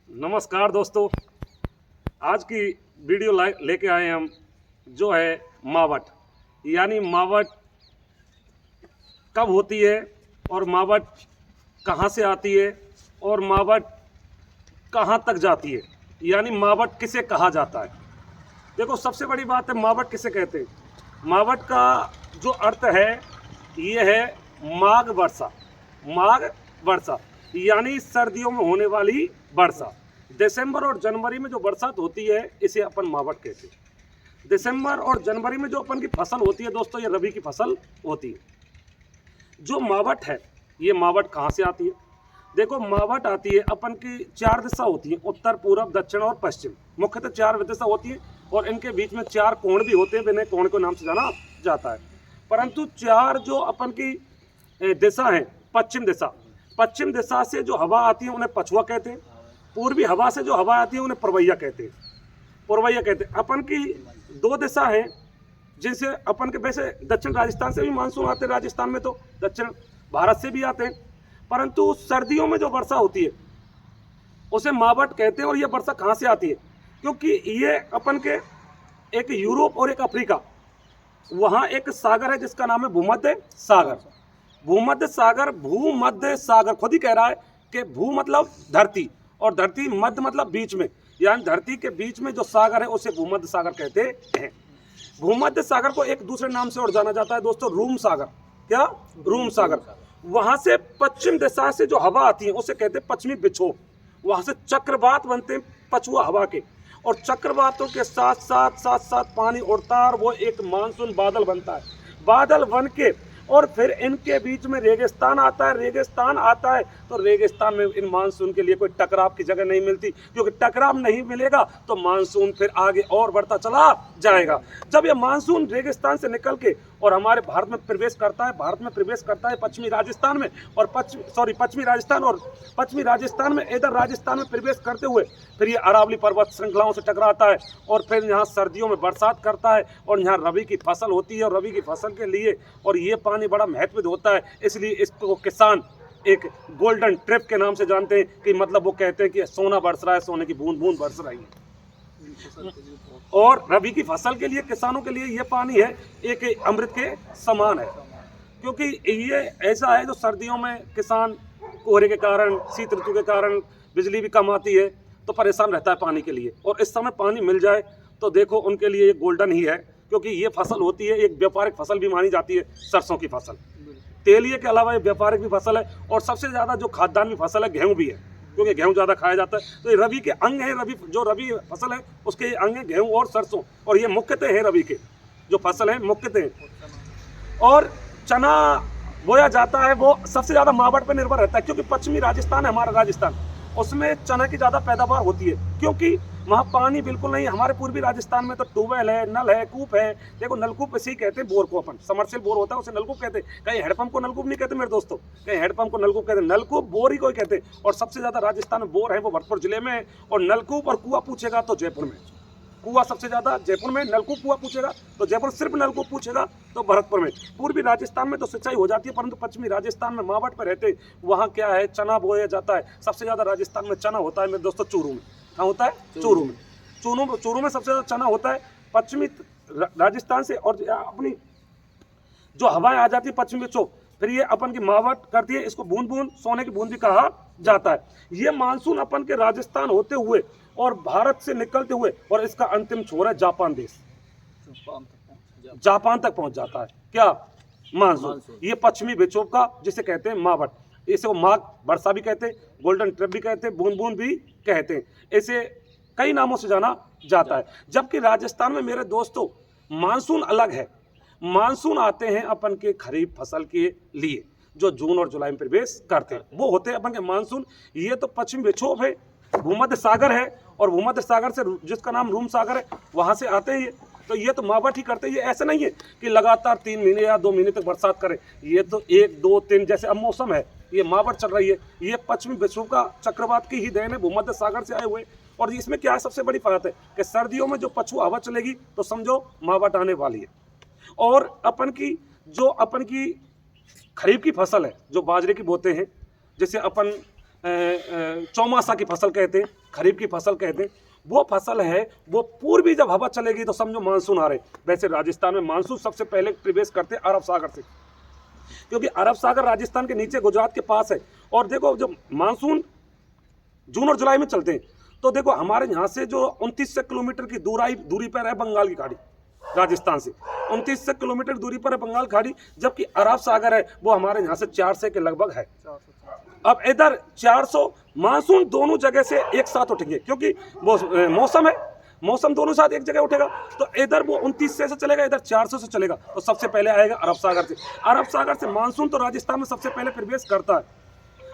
नमस्कार दोस्तों। आज की वीडियो लेके आए हम जो है मावट, यानी मावट कब होती है और मावट कहाँ से आती है और मावट कहाँ तक जाती है, यानी मावट किसे कहा जाता है। देखो, सबसे बड़ी बात है मावट किसे कहते हैं। मावट का जो अर्थ है ये है माघ वर्षा। माघ वर्षा यानी सर्दियों में होने वाली वर्षा। दिसंबर और जनवरी में जो बरसात होती है इसे अपन मावट कहते हैं। दिसंबर और जनवरी में जो अपन की फसल होती है दोस्तों, ये रबी की फसल होती है। जो मावट है, ये मावट कहाँ से आती है। देखो, मावट आती है अपन की 4 दिशा होती है, उत्तर, पूर्व, दक्षिण और पश्चिम। मुख्यतः 4 दिशा होती है और इनके बीच में 4 कोण भी होते हैं, जिन्हें कोण के नाम से जाना जाता है। परंतु 4 जो अपन की दिशा है, पश्चिम दिशा से जो हवा आती है उन्हें पछुआ कहते हैं। पूर्वी हवा से जो हवा आती है उन्हें पुरवैया कहते हैं। अपन की 2 दिशा है जिनसे अपन के, वैसे दक्षिण राजस्थान से भी मानसून आते हैं, राजस्थान में तो दक्षिण भारत से भी आते हैं, परंतु सर्दियों में जो वर्षा होती है उसे मावट कहते हैं। और ये वर्षा कहाँ से आती है, क्योंकि ये अपन के एक यूरोप और एक अफ्रीका, वहाँ एक सागर है जिसका नाम है भूमध्य सागर। भूमध्य सागर खुद ही कह रहा है कि भू मतलब धरती और धरती, मध्य मतलब बीच में, यानी धरती के बीच में जो सागर है उसे भूमध्य सागर कहते हैं। भूमध्य सागर को एक दूसरे नाम से और जाना जाता है दोस्तों, रूम सागर। क्या? रूम सागर। वहां से पश्चिम दिशा से जो हवा आती है उसे कहते हैं पश्चिमी विक्षोभ। वहां से चक्रवात बनते हैं पछुआ हवा के, और चक्रवातों के साथ साथ पानी उड़ता है और वो एक मानसून बादल बनता है। बादल बन के और फिर इनके बीच में रेगिस्तान आता है तो रेगिस्तान में इन मानसून के लिए कोई टकराव की जगह नहीं मिलती, क्योंकि टकराव नहीं मिलेगा तो मानसून फिर आगे और बढ़ता चला जाएगा। जब ये मानसून रेगिस्तान से निकल के और हमारे भारत में प्रवेश करता है पश्चिमी राजस्थान में, और पश्चिमी राजस्थान में इधर राजस्थान में प्रवेश करते हुए फिर ये अरावली पर्वत श्रृंखलाओं से टकराता है और फिर यहाँ सर्दियों में बरसात करता है और यहाँ रबी की फसल होती है। और रबी की फसल के लिए और ये पानी बड़ा महत्व होता है, इसलिए इसको किसान एक गोल्डन ट्रिप के नाम से जानते हैं, कि मतलब वो कहते हैं कि सोना बरस रहा है, सोने की बूंद बूंद बरस रही है। और रबी की फसल के लिए, किसानों के लिए ये पानी है एक अमृत के समान है, क्योंकि ये ऐसा है जो सर्दियों में किसान कोहरे के कारण, शीत ऋतु के कारण बिजली भी कम आती है तो परेशान रहता है पानी के लिए। और इस समय पानी मिल जाए तो देखो उनके लिए ये गोल्डन ही है, क्योंकि ये फसल होती है एक व्यापारिक फसल भी मानी जाती है, सरसों की फसल। तेलिए के अलावा ये व्यापारिक भी फसल है, और सबसे ज़्यादा जो खाद्यान्न भी फसल है गेहूँ भी है, क्योंकि गेहूँ ज़्यादा खाया जाता है। तो ये रबी के अंग है, रबी फसल है उसके अंग है गेहूँ और सरसों, और ये मुख्यतः है रबी के जो फसल है मुख्यतः। और चना बोया जाता है, वो सबसे ज़्यादा मावट पर निर्भर रहता है, क्योंकि पश्चिमी राजस्थान है हमारा राजस्थान, उसमें चना की ज़्यादा पैदावार होती है, क्योंकि वहाँ पानी बिल्कुल नहीं। हमारे पूर्वी राजस्थान में तो ट्यूबवेल है, नल है, कूप है। देखो, नलकूप इसे ही कहते हैं, बोर को अपन समरसेल बोर होता है उसे नलकूप कहते हैं। कहीं हेडपंप को नलकूप नहीं कहते मेरे दोस्तों, कहीं हेडपंप को नलकूप कहते हैं, नलकूप बोर ही कोई कहते हैं। और सबसे ज़्यादा राजस्थान में बोर है वो भरतपुर जिले में है, और नलकूप और कुआं पूछेगा तो जयपुर में। कुआं सबसे ज़्यादा जयपुर में, नलकूप कुआं पूछेगा तो जयपुर, सिर्फ नलकूप पूछेगा तो भरतपुर में। पूर्वी राजस्थान में तो सिंचाई हो जाती है, परंतु पश्चिमी राजस्थान में मावट पर रहते वहाँ क्या है, चना बोया जाता है। सबसे ज़्यादा राजस्थान में चना होता है मेरे दोस्तों चूरू में। कहाँ होता है? चूरू में। चूरू में सबसे ज़्यादा चना होता है पश्चिमी राजस्थान से। और अपनी जो हवाएं आ जाती है पश्चिमी विक्षोभ, फिर ये अपन की मावट करती है, इसको बूंद बूंद सोने की बूंद भी कहा जाता है। ये मानसून अपन के राजस्थान होते हुए और भारत से निकलते हुए, और इसका अंतिम छोर है जापान देश, जापान तक पहुंच जाता है। क्या? मानसून। ये पश्चिमी विक्षोभ का जिसे कहते हैं मावट, इसे वो माघ वर्षा भी कहते हैं, गोल्डन ट्रिप भी कहते हैं, बूंद बूंद भी कहते हैं, इसे कई नामों से जाना जाता है। जबकि राजस्थान में मेरे दोस्तों मानसून अलग है। मानसून आते हैं अपन के खरीफ फसल के लिए, जो जून और जुलाई में प्रवेश करते हैं, वो होते हैं अपन के मानसून। ये तो पश्चिम विक्षोभ है, भूमध्य सागर है, और भूमध्य सागर से जिसका नाम रूम सागर है वहां से आते हैं। तो ये तो मावट ही करते हैं। ये ऐसा नहीं है कि लगातार 3 महीने या 2 महीने तक बरसात करे, ये तो 1, 2, 3 जैसे अब मौसम है, ये मावट चल रही है। ये पश्चिमी विक्षोभ का चक्रवात की ही देन है, भूमध्य सागर से आए हुए। और इसमें क्या सबसे बड़ी बात है कि सर्दियों में जो पछुआ हवा चलेगी तो समझो मावट आने वाली है। और अपन की खरीफ की फसल है, जो बाजरे की बोते हैं, जैसे अपन चौमासा की फसल कहते हैं, खरीफ की फसल कहते हैं, वो फसल है वो पूर्वी जब हवा चलेगी तो समझो मानसून आ रहे। वैसे राजस्थान में मानसून सबसे पहले प्रवेश करते हैं अरब सागर से, क्योंकि अरब सागर राजस्थान के नीचे गुजरात के पास है। और देखो जब मानसून जून और जुलाई में चलते हैं तो देखो हमारे यहाँ से जो 29 किलोमीटर की दूरी पर है बंगाल की खाड़ी, राजस्थान से 29 किलोमीटर दूरी पर है बंगाल खाड़ी, जबकि अरब सागर है वो हमारे यहाँ से 400 के लगभग है। अब इधर 400 मानसून दोनों जगह से एक साथ उठेंगे, क्योंकि वो मौसम है, मौसम दोनों साथ एक जगह उठेगा। तो इधर वो 29 से चलेगा, इधर 400 से चलेगा, तो सबसे पहले आएगा अरब सागर से। अरब सागर से मानसून तो राजस्थान में सबसे पहले प्रवेश करता है,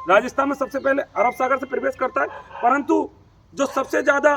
राजस्थान में सबसे पहले अरब सागर से प्रवेश करता है। परंतु जो सबसे ज़्यादा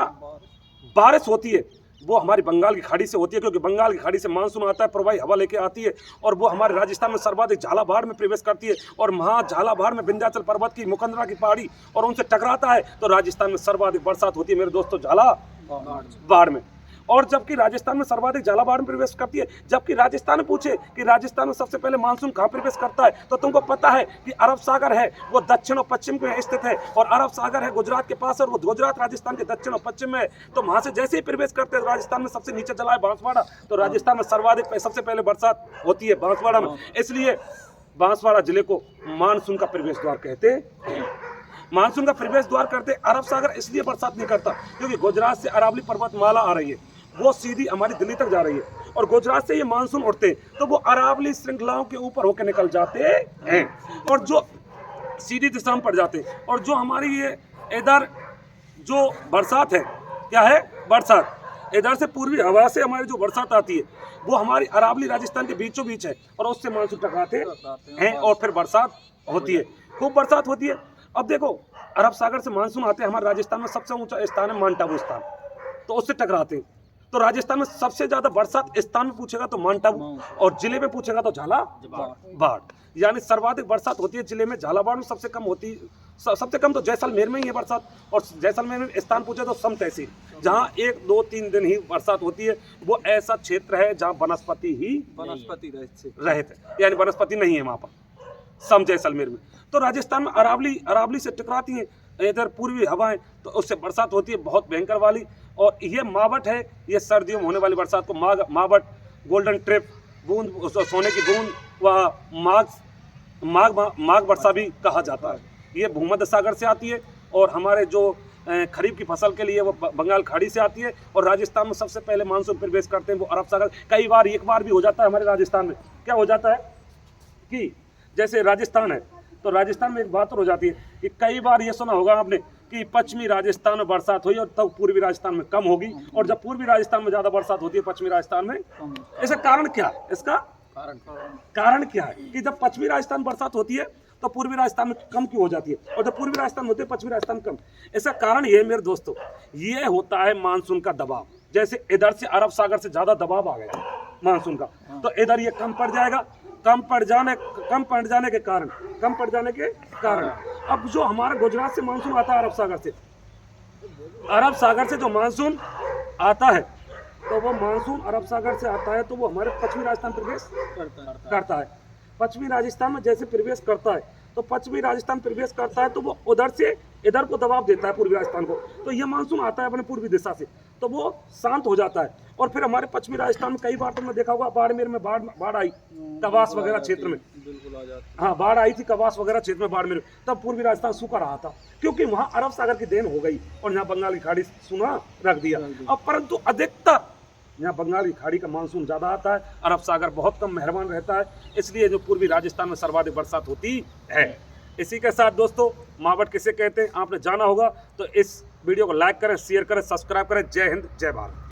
बारिश होती है वो हमारी बंगाल की खाड़ी से होती है, क्योंकि बंगाल की खाड़ी से मानसून आता है, प्रवाही हवा लेके आती है और वो हमारे राजस्थान में सर्वाधिक झालावाड़ में प्रवेश करती है। और वहाँ झालावाड़ में विंध्याचल पर्वत की मुकंदरा की पहाड़ी और उनसे टकराता है, तो राजस्थान में सर्वाधिक बरसात होती है मेरे दोस्तों झालावाड़ में। और जबकि राजस्थान में सर्वाधिक झालावाड़ में प्रवेश करती है, जबकि राजस्थान पूछे कि राजस्थान में सबसे पहले मानसून कहाँ प्रवेश करता है, तो तुमको पता है कि अरब सागर है वो दक्षिण और पश्चिम में स्थित है, और अरब सागर है गुजरात के पास, और वो गुजरात राजस्थान के दक्षिण और पश्चिम में है। तो वहाँ से जैसे ही प्रवेश करते हैं राजस्थान में सबसे नीचे चला है बांसवाड़ा, तो राजस्थान में सर्वाधिक सबसे पहले बरसात होती है बांसवाड़ा में। इसलिए बांसवाड़ा जिले को मानसून का प्रवेश द्वार कहते हैं। मानसून का प्रवेश द्वार करते अरब सागर इसलिए बरसात नहीं करता क्योंकि गुजरात से अरावली पर्वतमाला आ रही है, वो सीधी हमारी दिल्ली तक जा रही है, और गुजरात से ये मानसून उठते तो वो अरावली श्रृंखलाओं के ऊपर होकर निकल जाते हैं और जो सीधी दिशा में पड़ जाते हैं। और जो हमारी ये इधर जो बरसात है, क्या है बरसात, इधर से पूर्वी हवा से हमारी जो बरसात आती है वो हमारी अरावली राजस्थान के बीचों बीच है, और उससे मानसून टकराते हैं और फिर बरसात होती है, खूब बरसात होती है। अब देखो अरब सागर से मानसून आते हैं, हमारे राजस्थान में सबसे ऊंचा स्थान है माउंट आबू स्थान, तो उससे टकराते हैं। तो राजस्थान में सबसे ज्यादा बरसात स्थान में पूछेगा तो माउंट आबू, और जिले में पूछेगा तो झालावाड़, यानी सर्वाधिक बरसात होती है जिले में। झालावाड़ में सबसे कम होती, सबसे कम तो जैसलमेर में ही है बरसात, और जैसलमेर में स्थान पूछे तो सम तहसील, जहाँ 1, 2, 3 दिन ही बरसात होती है। वो ऐसा क्षेत्र है जहाँ वनस्पति रहित है, यानी वनस्पति नहीं है वहाँ पर, सम जैसलमेर में। तो राजस्थान में अरावली से टकराती हैं इधर पूर्वी हवाएं, तो उससे बरसात होती है बहुत भयंकर वाली। और ये मावट है, ये सर्दियों में होने वाली बरसात को मावट, गोल्डन ट्रिप, बूंद, सोने की बूंद व माघ वर्षा भी कहा जाता है। ये भूमध्य सागर से आती है, और हमारे जो खरीफ की फसल के लिए वो बंगाल खाड़ी से आती है। और राजस्थान में सबसे पहले मानसून प्रवेश करते हैं वो अरब सागर। कई बार एक बार भी हो जाता है हमारे राजस्थान में, क्या हो जाता है कि जैसे राजस्थान है तो राजस्थान में एक बात और हो जाती है कि कई बार ये सुना होगा आपने कि पश्चिमी राजस्थान में बरसात हुई और तब पूर्वी राजस्थान में कम होगी, और जब पूर्वी राजस्थान में ज़्यादा बरसात होती है पश्चिमी राजस्थान में। इसका कारण क्या है? इसका कारण क्या है कि जब पश्चिमी राजस्थान बरसात होती है तो पूर्वी राजस्थान में कम क्यों हो जाती है, और जब पूर्वी राजस्थान होते है पश्चिमी राजस्थान कम? इसका कारण ये मेरे दोस्तों, ये होता है मानसून का दबाव। जैसे इधर से अरब सागर से ज़्यादा दबाव आ गया मानसून का, तो इधर ये कम पड़ जाएगा। कम पड़ जाने के कारण अब जो हमारा गुजरात से मानसून आता है अरब सागर से जो मानसून आता है, तो वो मानसून अरब सागर से आता है तो वो हमारे पश्चिमी राजस्थान प्रवेश करता है। पश्चिमी राजस्थान में जैसे प्रवेश करता है तो पश्चिमी राजस्थान प्रवेश करता है तो वो उधर से इधर को दबाव देता है पूर्वी राजस्थान को, तो ये मानसून आता है अपने पूर्वी दिशा से, तो वो शांत हो जाता है। और फिर हमारे पश्चिमी राजस्थान में कई बार तुमने देखा होगा बाड़मेर में बाढ़ आई, कवास वगैरह क्षेत्र में, हाँ बाढ़ आई थी कवास वगैरह क्षेत्र में बाड़मेर, तब पूर्वी राजस्थान सूखा रहा था क्योंकि वहाँ अरब सागर की देन हो गई और यहाँ बंगाल की खाड़ी सूना रख दिया। अब परंतु अधिकतर यहाँ बंगाल की खाड़ी का मानसून ज़्यादा आता है, अरब सागर बहुत कम मेहरबान रहता है, इसलिए जो पूर्वी राजस्थान में सर्वाधिक बरसात होती है। इसी के साथ दोस्तों मावट किसे कहते हैं आपने जाना होगा, तो इस वीडियो को लाइक करें, शेयर करें, सब्सक्राइब करें। जय हिंद, जय भारत।